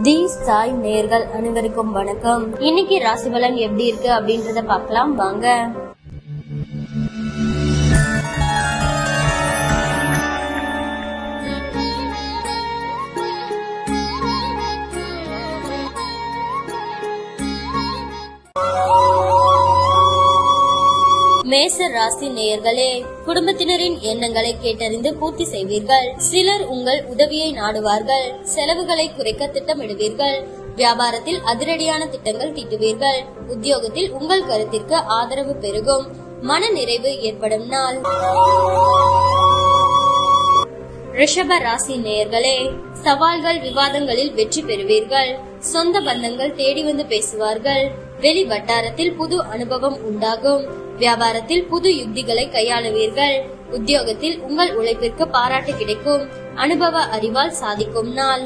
தி சாய் நேயர்கள் அனைவருக்கும் வணக்கம். இன்னைக்கு ராசி பலன் எப்படி இருக்கு அப்படின்றத பார்க்கலாம் வாங்க. மேச ராசி நேயர்களே, குடும்பத்தினரின் எண்ணங்களை கேட்டறிந்து பூர்த்தி செய்வீர்கள். சிலர் உங்கள் உதவியை நாடுவார்கள். செலவுகளை குறைக்க திட்டமிடுவீர்கள். வியாபாரத்தில் அதிரடியான திட்டங்கள் தீட்டுவீர்கள். உத்தியோகத்தில் உங்கள் கருத்திற்கு ஆதரவு பெருகும். மன நிறைவு ஏற்படும் நாள். ரிஷப ராசி நேயர்களே, சவால்கள் விவாதங்களில் வெற்றி பெறுவீர்கள். சொந்த பந்தங்கள் தேடி வந்து பேசுவார்கள். வெளி வட்டாரத்தில் புது அனுபவம் உண்டாகும். வியாபாரத்தில் புது யுக்திகளை கையாளுவீர்கள். உத்தியோகத்தில் உங்கள் உழைப்பிற்கு பாராட்டு கிடைக்கும். அனுபவ அறிவால் சாதிக்கும் நாள்.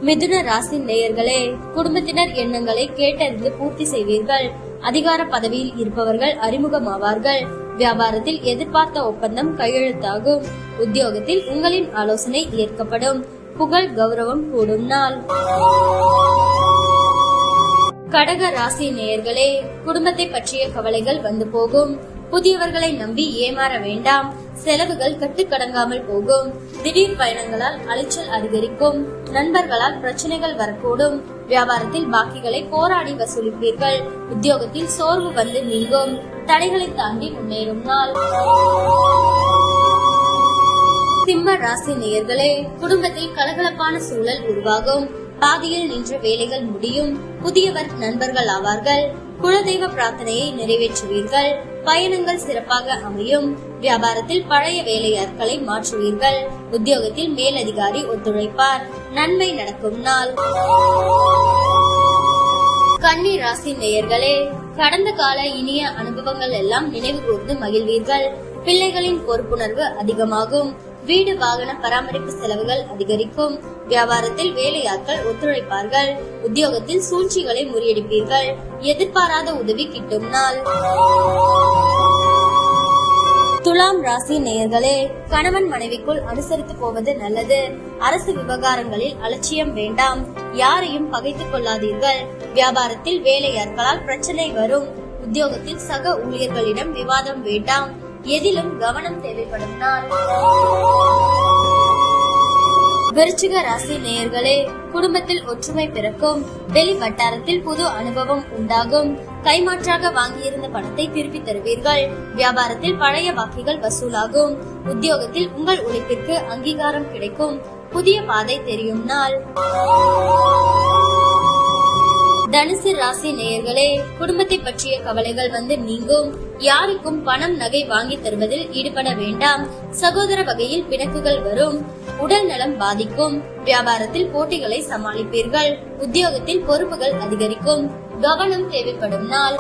மிதுன ராசி நேயர்களே, குடும்பத்தினர் எண்ணங்களை கேட்டறிந்து பூர்த்தி செய்வீர்கள். அதிகார பதவியில் இருப்பவர்கள் அறிமுகமாவார்கள். வியாபாரத்தில் எதிர்பார்த்த ஒப்பந்தம் கையெழுத்தாகும். உத்தியோகத்தில் உங்களின் ஆலோசனை ஏற்கப்படும். புகழ் கௌரவம் கூடும் நாள். கடக ராசி நேயர்களே, குடும்பத்தை பற்றிய கவலைகள் வந்து போகும். புதியவர்களை நம்பி ஏமாற வேண்டாம். செலவுகள் கட்டுக்கடங்காமல் போகும். திடீர் பயணங்களால் அலைச்சல் அதிகரிக்கும். நண்பர்களால் பிரச்சனைகள் வரக்கூடும். வியாபாரத்தில் பாக்கிகளை போராடி வசூலிப்பீர்கள். உத்தியோகத்தில் சோர்வு வந்து நீங்கும். தடைகளை தாண்டி முன்னேறும் நாள். சிம்ம ராசி நேயர்களே, குடும்பத்தில் கலகலப்பான சூழல் உருவாகும். பாதியில் நின்ற வேலைகள் முடியும். புதியவர் நண்பர்கள் ஆவார்கள். குலதெய்வ பிரார்த்தனையை நிறைவேற்றுவீர்கள். பயணங்கள் சிறப்பாக அமையும். வியாபாரத்தில் பழைய வேலையாட்களை மாற்றுவீர்கள். உத்தியோகத்தில் மேலதிகாரி ஒத்துழைப்பார். நன்மை நடக்கும் நாள். கன்னி ராசி நேயர்களே, கடந்த கால இனிய அனுபவங்கள் எல்லாம் நினைவு கூர்ந்து மகிழ்வீர்கள். பிள்ளைகளின் பொறுப்புணர்வு அதிகமாகும். வீடு வாகன பராமரிப்பு செலவுகள் அதிகரிக்கும். வியாபாரத்தில் வேலையாட்கள் ஒத்துழைப்பார்கள். உத்தியோகத்தில் சூழ்ச்சிகளை முறியடிப்பீர்கள். எதிர்பாராத உதவி கிட்டும் நாள். துலாம் ராசி நேயர்களே, கணவன் மனைவிக்குள் அனுசரித்து போவது நல்லது. அரசு விவகாரங்களில் அலட்சியம் வேண்டாம். யாரையும் பகைத்துக் கொள்ளாதீர்கள். வியாபாரத்தில் வேலையாட்களால் பிரச்சனை வரும். உத்தியோகத்தில் சக ஊழியர்களிடம் விவாதம் வேண்டாம். எதிலும் கவனம் தேவைப்படும் நாள். விருச்சிக ராசி நேயர்களே, குடும்பத்தில் ஒற்றுமை பிறக்கும். வெளி வட்டாரத்தில் புது அனுபவம் உண்டாகும். கைமாற்றாக வாங்கியிருந்த பணத்தை திருப்பி தருவீர்கள். வியாபாரத்தில் பழைய பாக்கிகள் வசூலாகும். உத்தியோகத்தில் உங்கள் உழைப்பிற்கு அங்கீகாரம் கிடைக்கும். புதிய பாதை தெரியும் நாள். தனுசு ராசி நேயர்களே, குடும்பத்தை பற்றிய கவலைகள் வந்து நீங்கும். யாருக்கும் பணம் நகை வாங்கி தருவதில் ஈடுபட வேண்டாம். சகோதர வகையில் பிணக்குகள் வரும். உடல் நலம் பாதிக்கும். வியாபாரத்தில் போட்டிகளை சமாளிப்பீர்கள். உத்தியோகத்தில் பொறுப்புகள் அதிகரிக்கும். கவனம் தேவைப்படும் நாள்.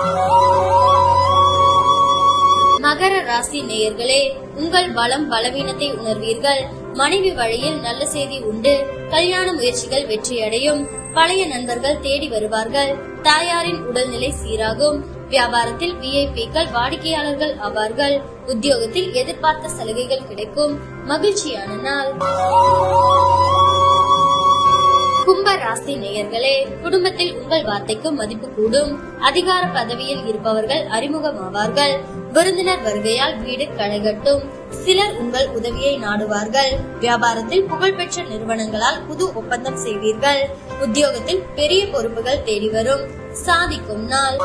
மகர ராசி நேயர்களே, உங்கள் பலம் பலவீனத்தை உணர்வீர்கள். மனைவி வழியில் நல்ல செய்தி உண்டு. கல்யாண முயற்சிகள் வெற்றியடையும். பழைய நண்பர்கள் தேடி வருவார்கள். தாயாரின் உடல்நிலை சீராகும். வியாபாரத்தில் விஐபிக்கள் வாடிக்கையாளர்கள் ஆவார்கள். உத்தியோகத்தில் எதிர்பார்த்த சலுகைகள் கிடைக்கும். மகிழ்ச்சியான நாள். கும்ப ராசி நேயர்களே, குடும்பத்தில் உங்கள் வார்த்தைக்கு மதிப்பு கூடும். அதிகார பதவியில் இருப்பவர்கள் அறிமுகமாவார்கள். விருந்தினர் வருகையால் வீடு களைகட்டும். சிலர் உங்கள் உதவியை நாடுவார்கள். வியாபாரத்தில் புகழ்பெற்ற நிறுவனங்களால் புது ஒப்பந்தம் செய்வீர்கள். உத்தியோகத்தில் பெரிய பொறுப்புகள் தேடி வரும். சாதிக்கும் நாள்.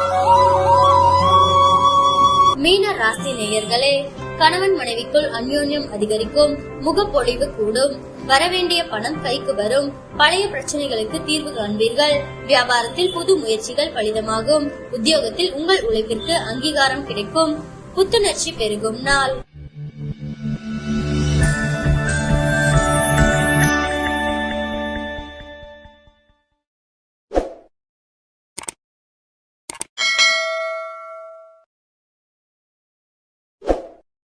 மீன ராசி நேயர்களே, கணவன் மனைவிக்குள் அந்யோன்யம் அதிகரிக்கும். முகப்பொழிவு கூடும். வரவேண்டிய பணம் கைக்கு வரும். பழைய பிரச்சனைகளுக்கு தீர்வு காண்பீர்கள். வியாபாரத்தில் புது முயற்சிகள் பலிதமாகும். உத்தியோகத்தில் உங்கள் உழைப்பிற்கு அங்கீகாரம் கிடைக்கும். புத்துணர்ச்சி பெருகும் நாள்.